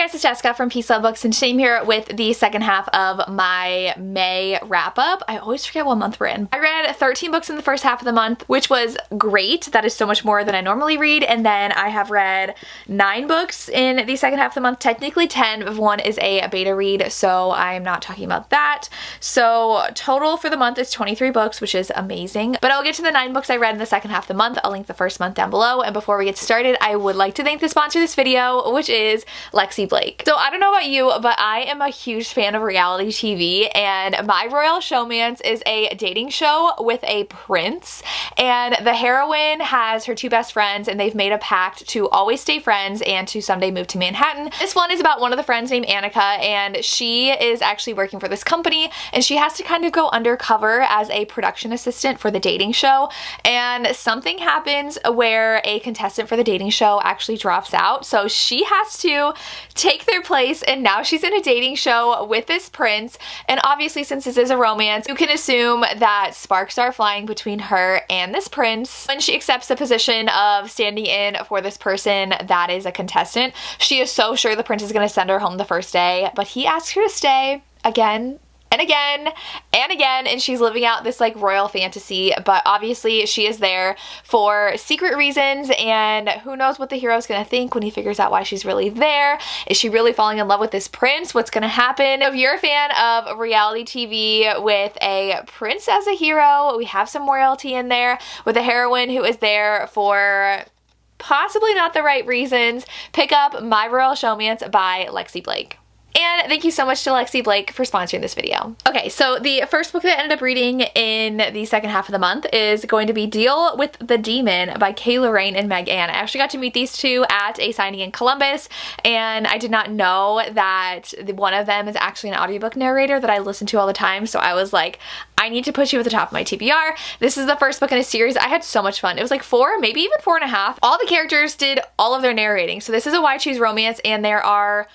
guys, it's Jessica from Peace Love Books, and today I'm here with the second half of my May wrap-up. I always forget what month we're in. I read 13 books in the first half of the month, which was great. That is so much more than I normally read. And then I have read 9 books in the second half of the month. Technically 10, but one is a beta read, so I'm not talking about that. So total for the month is 23 books, which is amazing. But I'll get to the 9 books I read in the second half of the month. I'll link the first month down below. And before we get started, I would like to thank the sponsor of this video, which is Lexi Blake. So I don't know about you, but I am a huge fan of reality TV, and My Royal Showmance is a dating show with a prince, and the heroine has her 2 best friends, and they've made a pact to always stay friends and to someday move to Manhattan. This one is about one of the friends named Annika, and she is actually working for this company, and she has to kind of go undercover as a production assistant for the dating show, and something happens where a contestant for the dating show actually drops out, so she has to take their place, and now she's in a dating show with this prince. And obviously, since this is a romance, you can assume that sparks are flying between her and this prince. When she accepts the position of standing in for this person that is a contestant, she is so sure the prince is going to send her home the first day, but he asks her to stay again and again and again, and she's living out this like royal fantasy, but obviously she is there for secret reasons, and who knows what the hero's gonna think when he figures out why she's really there. Is she really falling in love with this prince? What's gonna happen? If you're a fan of reality TV with a prince as a hero, we have some royalty in there with a heroine who is there for possibly not the right reasons. Pick up My Royal Showmance by Lexi Blake. And thank you so much to Lexi Blake for sponsoring this video. Okay, so the first book that I ended up reading in the second half of the month is going to be Deal with the Demon by Kay Lorraine and Meg Ann. I actually got to meet these two at a signing in Columbus, and I did not know that one of them is actually an audiobook narrator that I listen to all the time, so I was like, I need to put you at the top of my TBR. This is the first book in a series. I had so much fun. It was like 4, maybe even 4.5. All the characters did all of their narrating. So this is a Why Choose Romance, and there are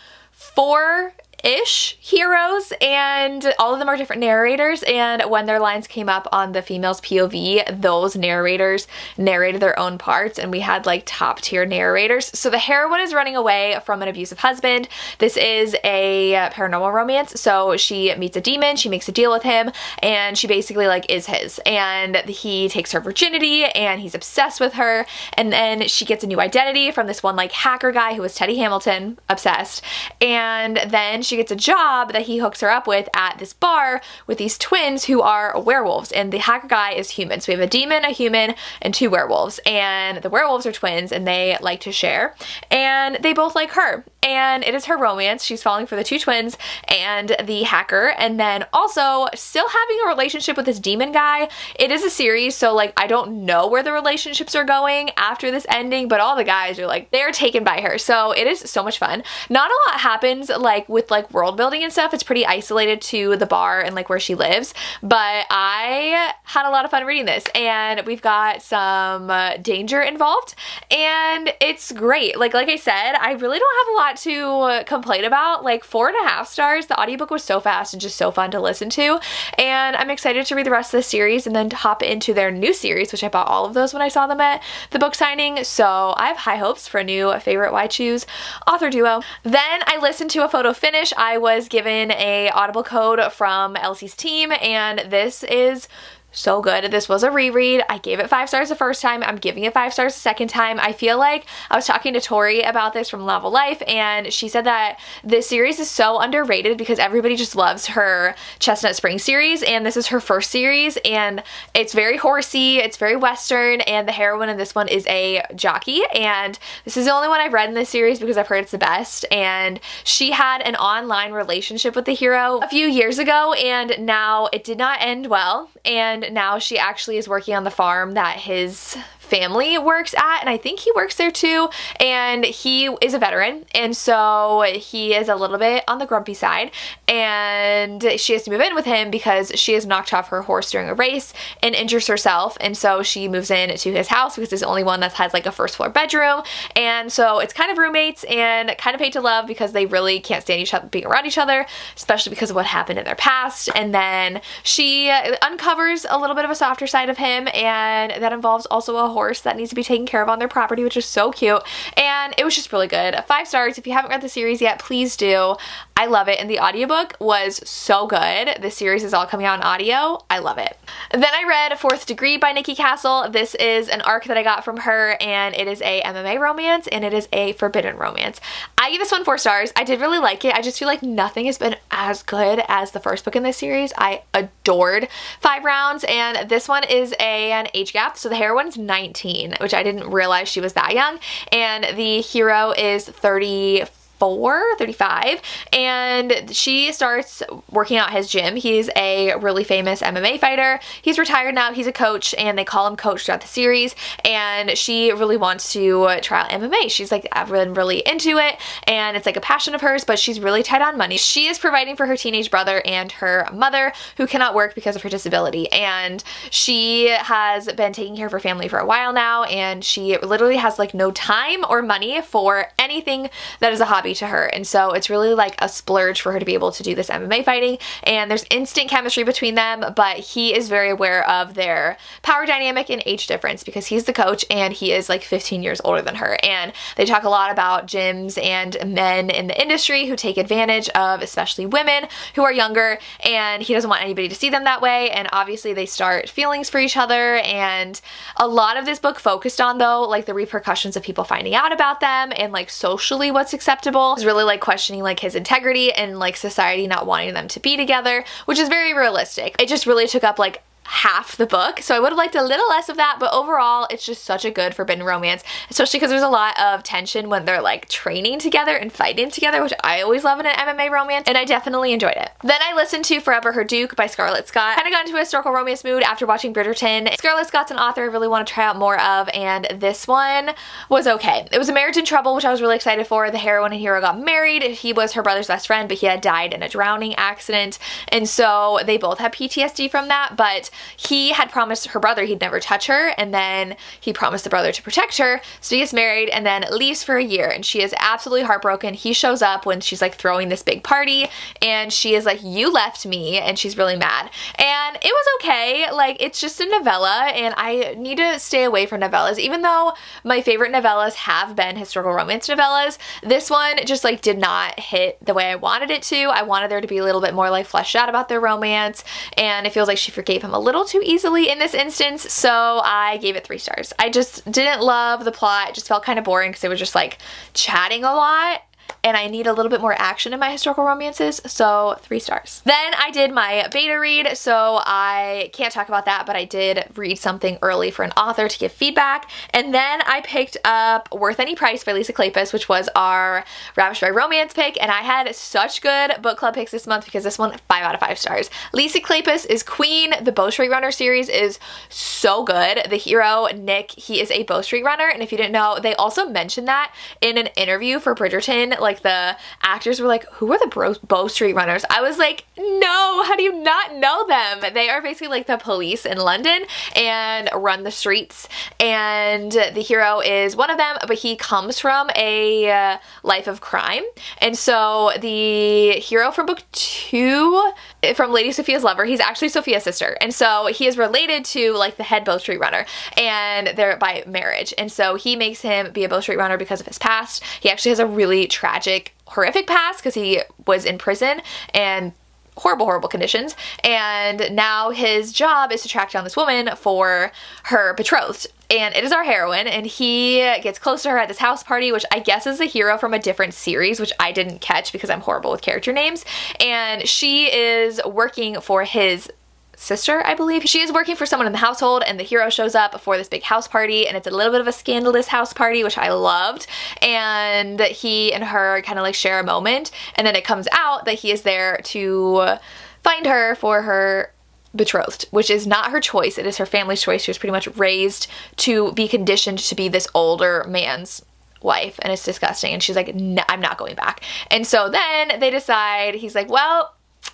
4-ish heroes, and all of them are different narrators, and when their lines came up on the female's POV, those narrators narrated their own parts, and we had like top tier narrators. So the heroine is running away from an abusive husband. This is a paranormal romance, so she meets a demon, she makes a deal with him, and she basically like is his, and he takes her virginity, and he's obsessed with her, and then she gets a new identity from this one like hacker guy who was Teddy Hamilton, obsessed, and then she gets a job that he hooks her up with at this bar with these twins who are werewolves, and the hacker guy is human. So we have a demon, a human, and 2 werewolves, and the werewolves are twins, and they like to share, and they both like her, and it is her romance. She's falling for the 2 twins and the hacker, and then also still having a relationship with this demon guy. It is a series, so like I don't know where the relationships are going after this ending, but all the guys are like, they're taken by her, so it is so much fun. Not a lot happens like with like world building and stuff. It's pretty isolated to the bar and like where she lives, but I had a lot of fun reading this, and we've got some danger involved, and it's great. Like I said, I really don't have a lot to complain about. Like 4.5 stars. The audiobook was so fast and just so fun to listen to, and I'm excited to read the rest of the series and then to hop into their new series, which I bought all of those when I saw them at the book signing, so I have high hopes for a new favorite Why Choose author duo. Then I listened to a photo finish. I was given a Audible code from Elsie's team, and this is so good. This was a reread. I gave it 5 stars the first time. I'm giving it 5 stars the second time. I feel like I was talking to Tori about this from Love of Life, and she said that this series is so underrated because everybody just loves her Chestnut Spring series, and this is her first series, and it's very horsey, it's very western, and the heroine in this one is a jockey, and this is the only one I've read in this series because I've heard it's the best. And she had an online relationship with the hero a few years ago, and now it did not end well, and now she actually is working on the farm that his family works at, and I think he works there too, and he is a veteran, and so he is a little bit on the grumpy side, and she has to move in with him because she has knocked off her horse during a race and injures herself, and so she moves in to his house because it's the only one that has like a first floor bedroom, and so it's kind of roommates and kind of hate to love because they really can't stand each other being around each other, especially because of what happened in their past. And then she uncovers a little bit of a softer side of him, and that involves also a horse that needs to be taken care of on their property, which is so cute. And it was just really good. 5 stars. If you haven't read the series yet, please do. I love it. And the audiobook was so good. The series is all coming out in audio. I love it. Then I read Fourth Degree by Nikki Castle. This is an arc that I got from her, and it is a MMA romance and it is a forbidden romance. I gave this one 4 stars. I did really like it. I just feel like nothing has been as good as the first book in this series. I adored 5 Rounds, and this one is an age gap. So the heroine's 19, which I didn't realize she was that young, and the hero is 35, and she starts working out his gym. He's a really famous MMA fighter. He's retired now. He's a coach, and they call him coach throughout the series, and she really wants to try out MMA. She's like, I've been really into it, and it's like a passion of hers, but she's really tight on money. She is providing for her teenage brother and her mother, who cannot work because of her disability, and she has been taking care of her family for a while now, and she literally has like no time or money for anything that is a hobby to her. And so it's really like a splurge for her to be able to do this MMA fighting, and there's instant chemistry between them, but he is very aware of their power dynamic and age difference because he's the coach and he is like 15 years older than her. And they talk a lot about gyms and men in the industry who take advantage of especially women who are younger, and he doesn't want anybody to see them that way. And obviously they start feelings for each other, and a lot of this book focused on, though, like the repercussions of people finding out about them and like socially what's acceptable. It's really like questioning like his integrity and like society not wanting them to be together, which is very realistic. It just really took up like half the book, so I would have liked a little less of that, but overall it's just such a good forbidden romance, especially because there's a lot of tension when they're like training together and fighting together, which I always love in an MMA romance, and I definitely enjoyed it. Then I listened to Forever Her Duke by Scarlett Scott. Kind of got into a historical romance mood after watching Bridgerton. Scarlett Scott's an author I really want to try out more of, and this one was okay. It was a marriage in trouble, which I was really excited for. The heroine and hero got married. He was her brother's best friend, but he had died in a drowning accident, and so they both had PTSD from that, but he had promised her brother he'd never touch her, and then he promised the brother to protect her, so he gets married and then leaves for a year, and she is absolutely heartbroken. He shows up when she's like throwing this big party, and she is like, you left me, and she's really mad. And it was okay. Like, it's just a novella, and I need to stay away from novellas. Even though my favorite novellas have been historical romance novellas, this one just like did not hit the way I wanted it to. I wanted there to be a little bit more like fleshed out about their romance, and it feels like she forgave him a little too easily in this instance, so I gave it 3 stars. I just didn't love the plot. It just felt kind of boring because it was just like chatting a lot, and I need a little bit more action in my historical romances, so 3 stars. Then I did my beta read, so I can't talk about that, but I did read something early for an author to give feedback. And then I picked up Worth Any Price by Lisa Kleypas, which was our Ravished by Romance pick, and I had such good book club picks this month because this one, 5 out of 5 stars. Lisa Kleypas is queen. The Bow Street Runner series is so good. The hero, Nick, he is a Bow Street Runner, and if you didn't know, they also mentioned that in an interview for Bridgerton. Like, the actors were like, who are the Bow Street Runners? I was like, no, how do you not know them? They are basically like the police in London and run the streets, and the hero is one of them, but he comes from a life of crime. And so the hero from book 2, from Lady Sophia's Lover, he's actually Sophia's sister, and so he is related to like the head Bow Street Runner, and they're by marriage, and so he makes him be a Bow Street Runner because of his past. He actually has a really tragic, horrific past because he was in prison and horrible conditions, and now his job is to track down this woman for her betrothed. And it is our heroine, and he gets close to her at this house party, which I guess is a hero from a different series, which I didn't catch because I'm horrible with character names. And she is working for his sister, I believe. She is working for someone in the household, and the hero shows up for this big house party, and it's a little bit of a scandalous house party, which I loved. And he and her kind of like share a moment, and then it comes out that he is there to find her for her betrothed, which is not her choice. It is her family's choice. She was pretty much raised to be conditioned to be this older man's wife, and it's disgusting. And she's like, no, I'm not going back. And so then they decide, he's like, well,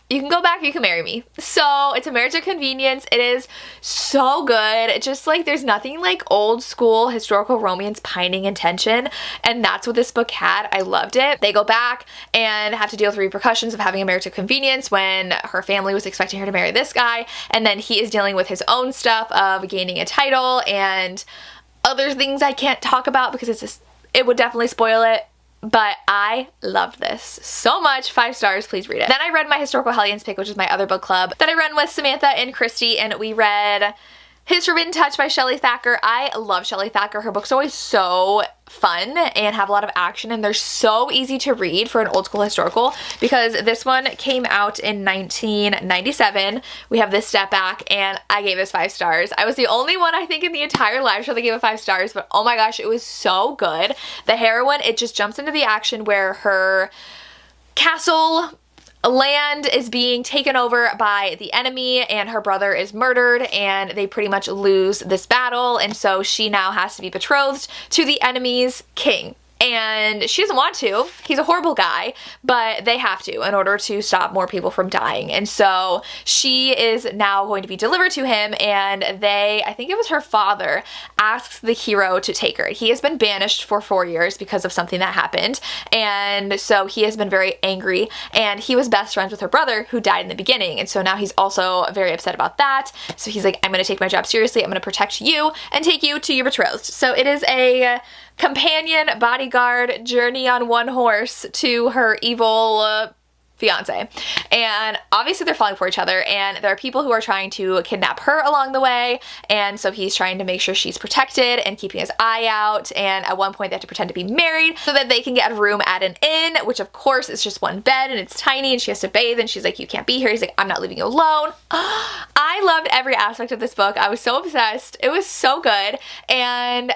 you can go back, you can marry me. So it's a marriage of convenience. It is so good. Just like, there's nothing like old school historical romance pining and tension, and that's what this book had. I loved it. They go back and have to deal with the repercussions of having a marriage of convenience when her family was expecting her to marry this guy, and then he is dealing with his own stuff of gaining a title, and other things I can't talk about because it would definitely spoil it. But I love this so much. 5 stars, please read it. Then I read my Historical Hellions pick, which is my other book club that I run with Samantha and Christy, and we read His Forbidden Touch by Shelley Thacker. I love Shelley Thacker. Her books are always so fun and have a lot of action, and they're so easy to read for an old school historical because this one came out in 1997. We have this step back, and I gave this 5 stars. I was the only one, I think, in the entire live show that gave it 5 stars, but oh my gosh, it was so good. The heroine, it just jumps into the action where her castle land is being taken over by the enemy and her brother is murdered, and they pretty much lose this battle, and so she now has to be betrothed to the enemy's king. And she doesn't want to. He's a horrible guy, but they have to in order to stop more people from dying. And so she is now going to be delivered to him, and I think it was her father, asks the hero to take her. He has been banished for 4 years because of something that happened, and so he has been very angry, and he was best friends with her brother who died in the beginning, and so now he's also very upset about that. So he's like, I'm gonna take my job seriously, I'm gonna protect you and take you to your betrothed. So it is a companion bodyguard journey on one horse to her evil fiance. And obviously they're falling for each other, and there are people who are trying to kidnap her along the way, and so he's trying to make sure she's protected and keeping his eye out, and at one point they have to pretend to be married so that they can get a room at an inn, which of course is just one bed and it's tiny, and she has to bathe, and she's like, you can't be here. He's like, I'm not leaving you alone. I loved every aspect of this book. I was so obsessed. It was so good, and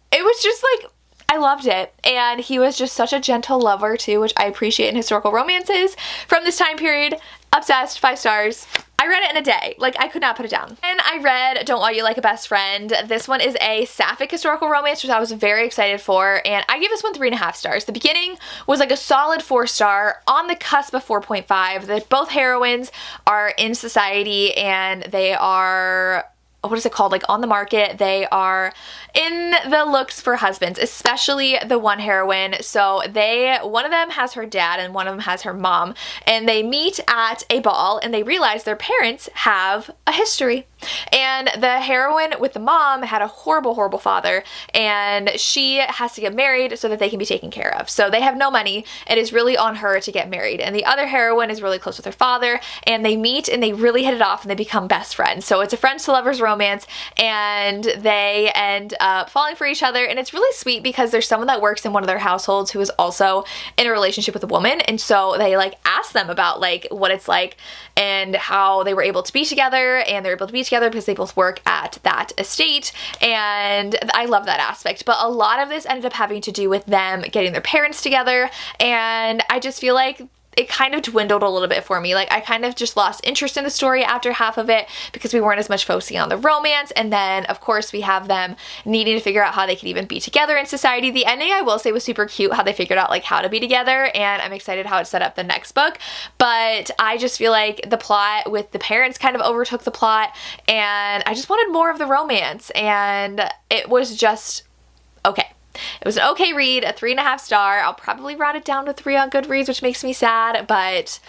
it was just like, I loved it. And he was just such a gentle lover too, which I appreciate in historical romances from this time period. Obsessed, 5 stars. I read it in a day. Like, I could not put it down. And I read Don't Want You Like a Best Friend. This one is a sapphic historical romance, which I was very excited for, and I gave this one 3.5 stars. The beginning was like a solid 4-star, on the cusp of 4.5. That both heroines are in society, and they are, what is it called, like on the market. They are in the looks for husbands, especially the one heroine. So one of them has her dad and one of them has her mom, and they meet at a ball and they realize their parents have a history. And the heroine with the mom had a horrible, horrible father, and she has to get married so that they can be taken care of. So they have no money. It is really on her to get married. And the other heroine is really close with her father, and they meet and they really hit it off and they become best friends. So it's a friends to lovers romance, and they end up falling for each other. And it's really sweet because there's someone that works in one of their households who is also in a relationship with a woman, and so they like ask them about like what it's like and how they were able to be together, and they're able to be together because they both work at that estate, and I love that aspect. But a lot of this ended up having to do with them getting their parents together, and I just feel like it kind of dwindled a little bit for me. Like, I kind of just lost interest in the story after half of it because we weren't as much focusing on the romance, and then of course we have them needing to figure out how they could even be together in society. The ending, I will say, was super cute, how they figured out like how to be together, and I'm excited how it set up the next book. But I just feel like the plot with the parents kind of overtook the plot, and I just wanted more of the romance, and it was just okay. It was an okay read, a 3.5 star. I'll probably round it down to 3 on Goodreads, which makes me sad, but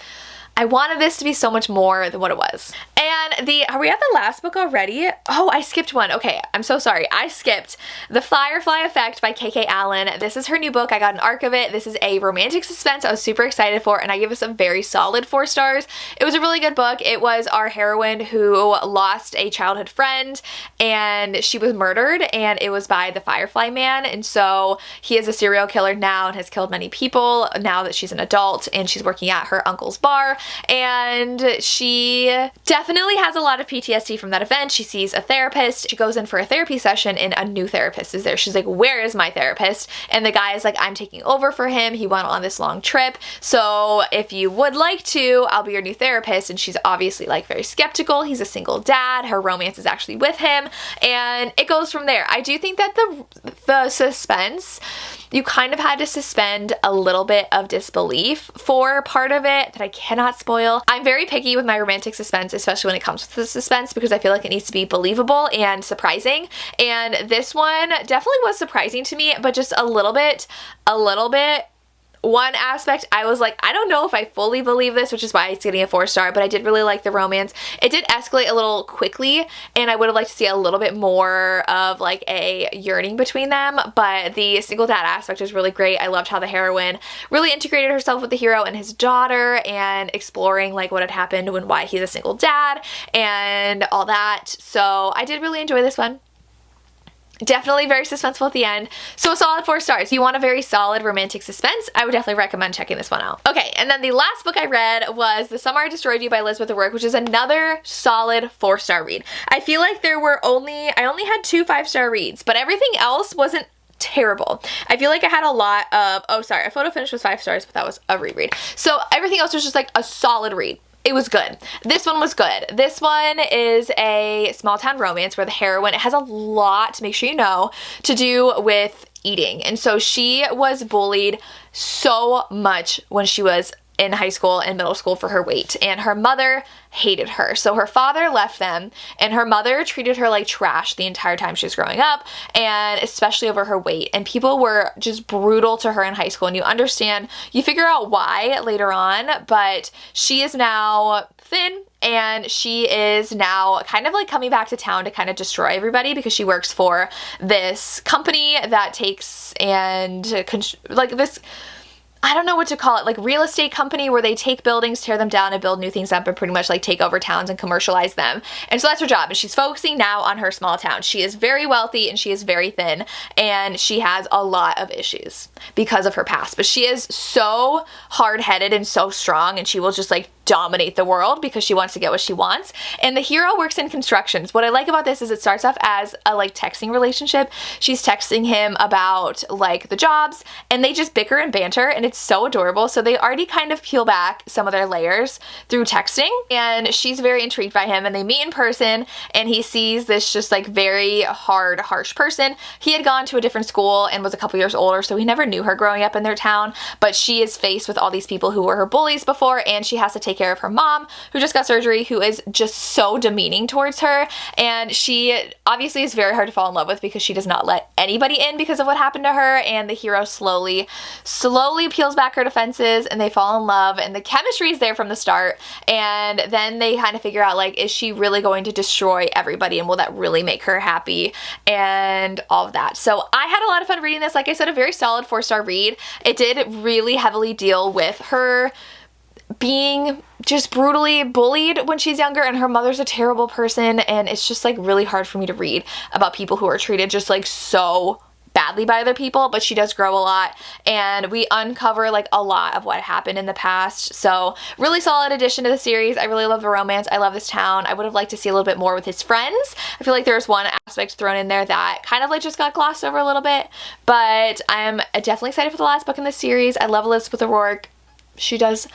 I wanted this to be so much more than what it was. And are we at the last book already? Oh, I skipped one. Okay, I'm so sorry. I skipped The Firefly Effect by KK Allen. This is her new book. I got an arc of it. This is a romantic suspense I was super excited for, and I give this a very solid 4 stars. It was a really good book. It was our heroine who lost a childhood friend, and she was murdered, and it was by the Firefly Man, and so he is a serial killer now and has killed many people now that she's an adult, and she's working at her uncle's bar. And she definitely has a lot of PTSD from that event. She sees a therapist. She goes in for a therapy session, and a new therapist is there. She's like, where is my therapist? And the guy is like, I'm taking over for him. He went on this long trip, so if you would like to, I'll be your new therapist. And she's obviously like very skeptical. He's a single dad. Her romance is actually with him, and it goes from there. I do think that the suspense, you kind of had to suspend a little bit of disbelief for part of it that I cannot spoil. I'm very picky with my romantic suspense, especially when it comes to the suspense, because I feel like it needs to be believable and surprising. And this one definitely was surprising to me, but just a little bit one aspect I was like, I don't know if I fully believe this, which is why it's getting a 4-star, but I did really like the romance. It did escalate a little quickly, and I would have liked to see a little bit more of like a yearning between them, but the single dad aspect was really great. I loved how the heroine really integrated herself with the hero and his daughter, and exploring like what had happened and why he's a single dad and all that. So I did really enjoy this one. Definitely very suspenseful at the end. So a solid 4 stars. You want a very solid romantic suspense, I would definitely recommend checking this one out. Okay, and then the last book I read was The Summer I Destroyed You by Elizabeth O'Rourke, which is another solid 4-star read. I feel like I only had 2 5-star reads, but everything else wasn't terrible. I feel like I had a lot of, oh sorry, A Photo Finish was 5 stars, but that was a reread. So everything else was just like a solid read. It was good. This one was good. This one is a small town romance where the heroine, it has a lot, make sure you know, to do with eating. And so she was bullied so much when she was in high school and middle school for her weight, and her mother hated her. So her father left them, and her mother treated her like trash the entire time she was growing up, and especially over her weight. And people were just brutal to her in high school, and you figure out why later on, but she is now thin, and she is now kind of like coming back to town to kind of destroy everybody, because she works for this company that takes and like this, I don't know what to call it, like real estate company where they take buildings, tear them down, and build new things up, and pretty much like take over towns and commercialize them. And so that's her job, and she's focusing now on her small town. She is very wealthy, and she is very thin, and she has a lot of issues because of her past, but she is so hard-headed and so strong, and she will just like dominate the world because she wants to get what she wants. And the hero works in constructions. What I like about this is it starts off as a like texting relationship. She's texting him about like the jobs, and they just bicker and banter, and it's so adorable. So they already kind of peel back some of their layers through texting, and she's very intrigued by him, and they meet in person, and he sees this just like very hard, harsh person. He had gone to a different school and was a couple years older, so he never knew her growing up in their town, but she is faced with all these people who were her bullies before, and she has to take care of her mom, who just got surgery, who is just so demeaning towards her. And she obviously is very hard to fall in love with because she does not let anybody in because of what happened to her. And the hero slowly peels back her defenses, and they fall in love, and the chemistry is there from the start. And then they kind of figure out, like, is she really going to destroy everybody, and will that really make her happy, and all of that. So I had a lot of fun reading this. Like I said, a very solid 4-star read. It did really heavily deal with her being just brutally bullied when she's younger, and her mother's a terrible person, and it's just like really hard for me to read about people who are treated just like so badly by other people. But she does grow a lot, and we uncover like a lot of what happened in the past. So really solid addition to the series. I really love the romance. I love this town. I would have liked to see a little bit more with his friends. I feel like there was one aspect thrown in there that kind of like just got glossed over a little bit, but I'm definitely excited for the last book in this series. I love Elizabeth O'Rourke. She does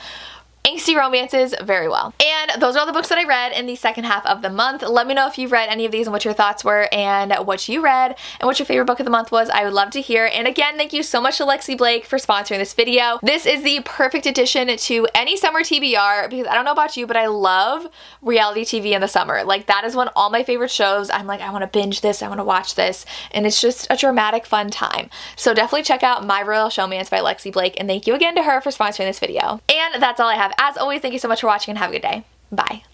angsty romances very well. And those are all the books that I read in the second half of the month. Let me know if you've read any of these and what your thoughts were, and what you read, and what your favorite book of the month was. I would love to hear. And again, thank you so much to Lexi Blake for sponsoring this video. This is the perfect addition to any summer TBR, because I don't know about you, but I love reality TV in the summer. Like, that is when all my favorite shows, I'm like, I want to binge this, I want to watch this, and it's just a dramatic, fun time. So definitely check out My Royal Showmance by Lexi Blake, and thank you again to her for sponsoring this video. And that's all I have. As always, thank you so much for watching, and have a good day. Bye.